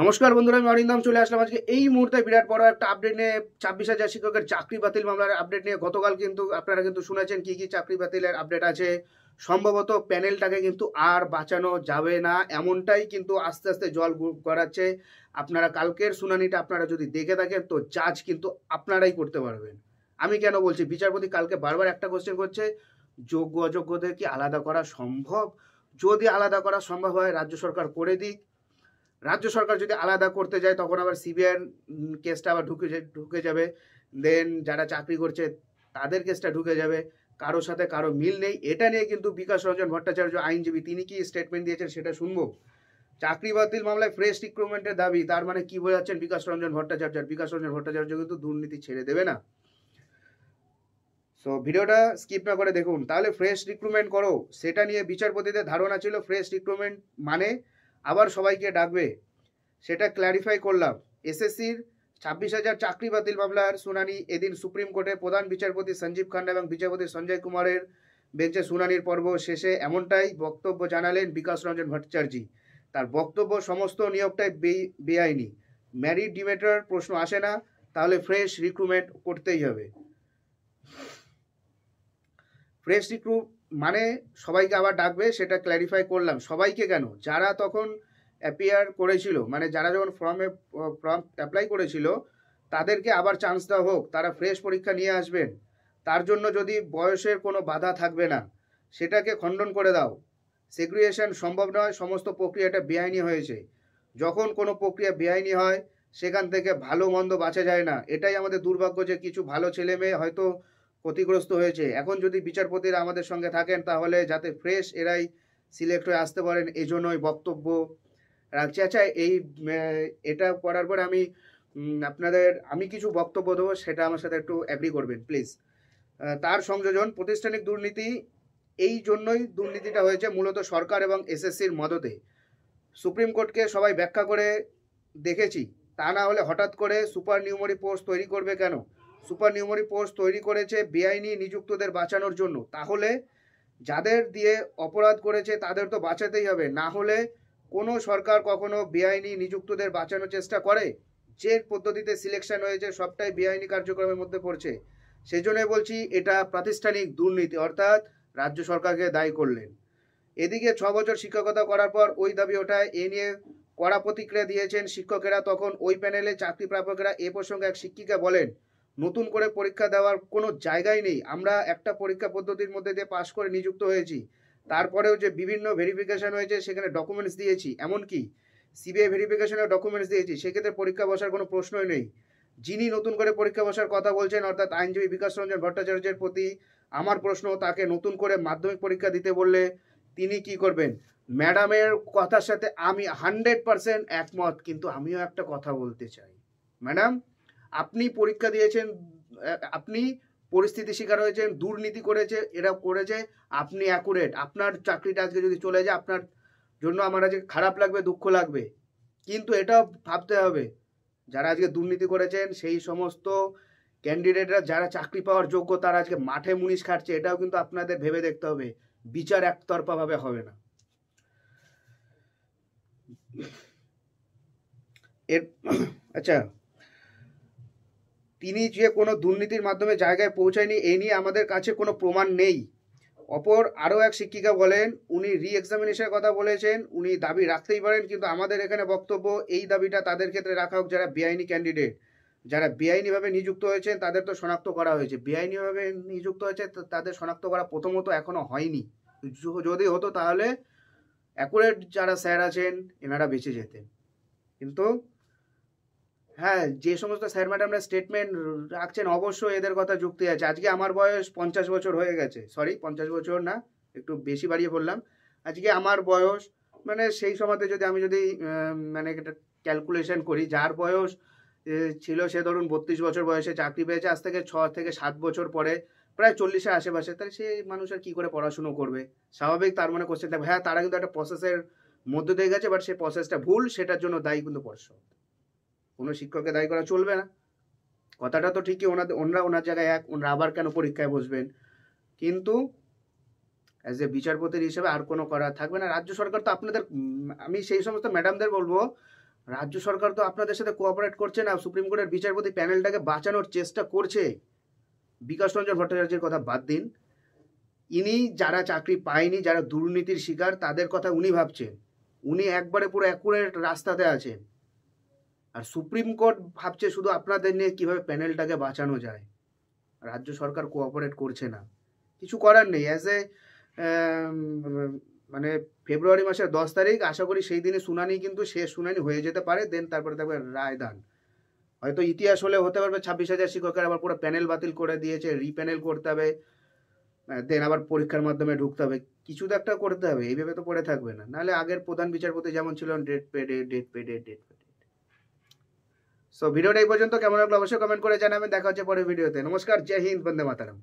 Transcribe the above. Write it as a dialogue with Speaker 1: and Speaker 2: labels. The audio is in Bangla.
Speaker 1: নমস্কার বন্ধুরা, আমি অরিন্দম চলে আসলাম আজকে এই মুহূর্তে বিরাট বড় একটা আপডেট নিয়ে। 26,000 শিক্ষকের চাকরি বাতিল মামলার আপডেট নিয়ে। গতকাল কিন্তু আপনারা কিন্তু শুনেছেন কি কি চাকরি বাতিলের আপডেট আছে। সম্ভবত প্যানেলটাকে কিন্তু আর বাঁচানো যাবে না, এমনটাই কিন্তু আস্তে আস্তে জল গড়াচ্ছে। আপনারা কালকের শুনানিটা আপনারা যদি দেখে থাকেন তো জাজ কিন্তু আপনারাই করতে পারবেন। আমি কেন বলছি, বিচারপতি কালকে বারবার একটা কোশ্চেন করছে, যোগ্য অযোগ্যদের কি আলাদা করা সম্ভব? যদি আলাদা করা সম্ভব হয় রাজ্য সরকার করে দিক। রাজ্য সরকার যদি আলাদা করতে যায় তখন আবার সিবিআইয়ের কেসটা আবার ঢুকে যাবে। দেন যারা চাকরি করছে তাদের কেসটা ঢুকে যাবে। কারোর সাথে কারো মিল নেই, এটা নিয়ে কিন্তু বিকাশ রঞ্জন ভট্টাচার্য আইনজীবী তিনি কি স্টেটমেন্ট দিয়েছেন সেটা শুনবো। চাকরি বাতিল মামলায় ফ্রেশ রিক্রুটমেন্টের দাবি, তার মানে কি বোঝাচ্ছেন বিকাশ রঞ্জন ভট্টাচার্য? বিকাশ রঞ্জন ভট্টাচার্য কিন্তু দুর্নীতি ছেড়ে দেবে না। সো ভিডিওটা স্কিপ না করে দেখুন, তাহলে ফ্রেশ রিক্রুটমেন্ট করো সেটা নিয়ে বিচারপতিদের ধারণা ছিল ফ্রেশ রিক্রুটমেন্ট মানে আবার সবাইকে ডাকবে, সেটা ক্ল্যারিফাই করলাম। এসএসসির 26,000 চাকরি বাতিল মামলার শুনানি এদিন সুপ্রিম কোর্টের প্রধান বিচারপতি সঞ্জীব খান্না এবং বিচারপতি সঞ্জয় কুমারের বেঞ্চে শুনানির পর্ব শেষে এমনটাই বক্তব্য জানালেন বিকাশ রঞ্জন ভট্টাচার্য। তার বক্তব্য, সমস্ত নিয়োগটাই বেআইনি, ম্যারিট ডিমেটার প্রশ্ন আসে না, তাহলে ফ্রেশ রিক্রুটমেন্ট করতেই হবে। ফ্রেশ রিক্রুট মানে সবাইকে আবার ডাকবে, সেটা ক্ল্যারিফাই করলাম। সবাইকে কেন? যারা তখন অ্যাপিয়ার করেছিল, মানে যারা যখন ফর্ম অ্যাপ্লাই করেছিল তাদেরকে আবার চান্স দেওয়া হোক, তারা ফ্রেশ পরীক্ষা নিয়ে আসবেন। তার জন্য যদি বয়সের কোনো বাধা থাকবে না, সেটাকে খণ্ডন করে দাও। সেগ্রিগেশন সম্ভব নয়, সমস্ত প্রক্রিয়াটা বেআইনি হয়েছে। যখন কোনো প্রক্রিয়া বেআইনি হয় সেখান থেকে ভালো মন্দ বাঁচা যায় না। এটাই আমাদের দুর্ভাগ্য যে কিছু ভালো ছেলে মেয়ে হয়তো ক্ষতিগ্রস্ত হয়েছে। এখন যদি বিচারপতিরা আমাদের সঙ্গে থাকেন তাহলে যাতে ফ্রেশ এরাই সিলেক্ট হয়ে আসতে পারেন, এই জন্যই বক্তব্য রাখছি। আচ্ছা, এটা করার পরে আমি কিছু বক্তব্য দেবো, সেটা আমার সাথে একটু অ্যাগ্রি করবেন প্লিজ। তার সংযোজন, প্রাতিষ্ঠানিক দুর্নীতি, এই জন্যই দুর্নীতিটা হয়েছে মূলত সরকার এবং এসএসসির মদতে। সুপ্রিম কোর্টকে সবাই ব্যাখ্যা করে দেখেছি, তা না হলে হঠাৎ করে সুপার নিউমারি পোস্ট তৈরি করবে কেন? সুপার নিউমারি পোস্ট তৈরি করেছে বেআইনি নিযুক্তদের বাঁচানোর জন্য। তাহলে যাদের দিয়ে অপরাধ করেছে তাদের তো বাঁচাতেই হবে, না হলে কোনো সরকার কখনো বেআইনি নিযুক্তদের বাঁচানোর চেষ্টা করে? যে পদ্ধতিতে সিলেকশন হয়েছে সবটাই বেআইনি কার্যক্রমের মধ্যে পড়ছে। সেই জন্যই বলছি এটা প্রাতিষ্ঠানিক দুর্নীতি, অর্থাৎ রাজ্য সরকারকে দায়ী করলেন। এদিকে 6 বছর শিক্ষকতা করার পর ওই দাবি ওঠায়, এ নিয়ে কড়া প্রতিক্রিয়া দিয়েছেন শিক্ষকেরা। তখন ওই প্যানেলে চাকরি প্রাপকেরা এ প্রসঙ্গে এক শিক্ষিকা বলেন, নতুন করে পরীক্ষা দেওয়ার কোনো জায়গাই নেই, আমরা একটা পরীক্ষা পদ্ধতির মধ্যে দিয়ে পাশ করে নিযুক্ত হয়েছি। তারপরেও যে বিভিন্ন ভেরিফিকেশন হয়েছে সেখানে ডকুমেন্টস দিয়েছি, এমনকি সিবিআই ভেরিফিকেশনের ডকুমেন্টস দিয়েছি, সেক্ষেত্রে পরীক্ষা বসার কোনো প্রশ্নই নেই। যিনি নতুন করে পরীক্ষা বসার কথা বলছেন অর্থাৎ আইনজীবী বিকাশ রঞ্জন ভট্টাচার্যের প্রতি আমার প্রশ্ন, তাকে নতুন করে মাধ্যমিক পরীক্ষা দিতে বললে তিনি কি করবেন? ম্যাডামের কথার সাথে আমি 100% একমত, কিন্তু আমিও একটা কথা বলতে চাই। ম্যাডাম, আপনি পরীক্ষা দিয়েছেন, আপনি পরিস্থিতি শিকার হয়েছেন, দুর্নীতি করেছে, এরা করেছে, আপনি অ্যাকুরেট। আপনার চাকরিটা আজকে যদি চলে যায় আপনার জন্য আমার আজকে খারাপ লাগবে, দুঃখ লাগবে, কিন্তু এটাও ভাবতে হবে যারা আজকে দুর্নীতি করেছেন সেই সমস্ত ক্যান্ডিডেটরা যারা চাকরি পাওয়ার যোগ্য তারা আজকে মাঠে মুনিশ খাটছে, এটাও কিন্তু আপনাদের ভেবে দেখতে হবে। বিচার একতরফা ভাবে হবে না। এর আচ্ছা, তিনি যে কোনো দুর্নীতির মাধ্যমে জায়গায় পৌঁছায়নি এ নিয়ে আমাদের কাছে কোনো প্রমাণ নেই। অপর আরও এক শিক্ষিকা বলেন, উনি রি এক্সামিনেশনের কথা বলেছেন, উনি দাবি রাখতেই পারেন, কিন্তু আমাদের এখানে বক্তব্য এই দাবিটা তাদের ক্ষেত্রে রাখা হোক যারা বেআইনি ক্যান্ডিডেট। যারা বেআইনিভাবে নিযুক্ত হয়েছেন তাদের তো শনাক্ত করা হয়েছে, বেআইনিভাবে নিযুক্ত হয়েছে তাদের শনাক্ত করা প্রথমত এখনো হয়নি। যদি হতো তাহলে অ্যাকুরেট যারা স্যার আছেন এনারা বেঁচে যেতেন। কিন্তু হ্যাঁ, যে সমস্ত স্যার ম্যাডামরা স্টেটমেন্ট রাখছেন অবশ্যই এদের কথা যুক্তি আছে। আজকে আমার বয়স 50 বছর হয়ে গেছে, সরি 50 বছর না, একটু বেশি বাড়িয়ে বললাম। আজকে আমার বয়স মানে সেই সময়তে যদি আমি মানে একটা ক্যালকুলেশন করি, যার বয়স ছিল সে ধরুন 32 বছর বয়সে চাকরি পেয়েছে, আজ থেকে 6 থেকে 7 বছর পরে প্রায় 40-এর আশেপাশে, তাহলে সেই মানুষের কী করে পড়াশুনো করবে? স্বাভাবিক তার মনে কোশ্চেন থাকবে। হ্যাঁ, তারা কিন্তু একটা প্রসেসের মধ্যে দিয়ে গেছে, বাট সেই প্রসেসটা ভুল, সেটার জন্য দায়ী কিন্তু পর্ষদ। কোনো শিক্ষককে দায়ী করা চলবে না। কথাটা তো ঠিকই, ওনারা ওনার জায়গায় এক, ওনারা আবার কেন পরীক্ষায় বসবেন? কিন্তু অ্যাজ এ বিচারপতির হিসেবে আর কোনো করা থাকবে না। রাজ্য সরকার তো আপনাদের, আমি সেই সমস্ত ম্যাডামদের বলবো, রাজ্য সরকার তো আপনাদের সাথে কোঅপারেট করছে না, সুপ্রিম কোর্টের বিচারপতি প্যানেলটাকে বাঁচানোর চেষ্টা করছে। বিকাশ রঞ্জন ভট্টাচার্যের কথা বাদ দিন, ইনি যারা চাকরি পায়নি, যারা দুর্নীতির শিকার, তাদের কথা উনি ভাবছেন। উনি একবারে পুরো অ্যাকুরেট রাস্তাতে আছেন। আর সুপ্রিম কোর্ট ভাবছে শুধু আপনাদের নিয়ে কিভাবে প্যানেলটাকে বাঁচানো যায়। রাজ্য সরকার কোঅপারেট করছে না, কিছু করার নেই। অ্যাজ এ মানে ফেব্রুয়ারি মাসের 10 তারিখ, আশা করি সেই দিনে শুনানি, কিন্তু শেষ শুনানি হয়ে যেতে পারে। দেন তারপরে দেখবে রায় দান। হয়তো ইতিহাস হলে হতে পারবে 26,000 শিক্ষকের আবার পুরো প্যানেল বাতিল করে দিয়েছে, রিপ্যানেল করতে হবে, দেন আবার পরীক্ষার মাধ্যমে ঢুকতে হবে, কিছু তো একটা করতে হবে। এইভাবে তো পড়ে থাকবে না, নাহলে আগের প্রধান বিচারপতি যেমন ছিল, ডেট পে ডেট, ডেট পে ডেট, ডেট পে ডেট। সো ভিডিওটা এই পর্যন্ত কেমন লাগলো অবশ্যই কমেন্ট করে জানাবেন। দেখা হচ্ছে পরের ভিডিওতে। নমস্কার, জয় হিন্দ, বন্দে মাতারম।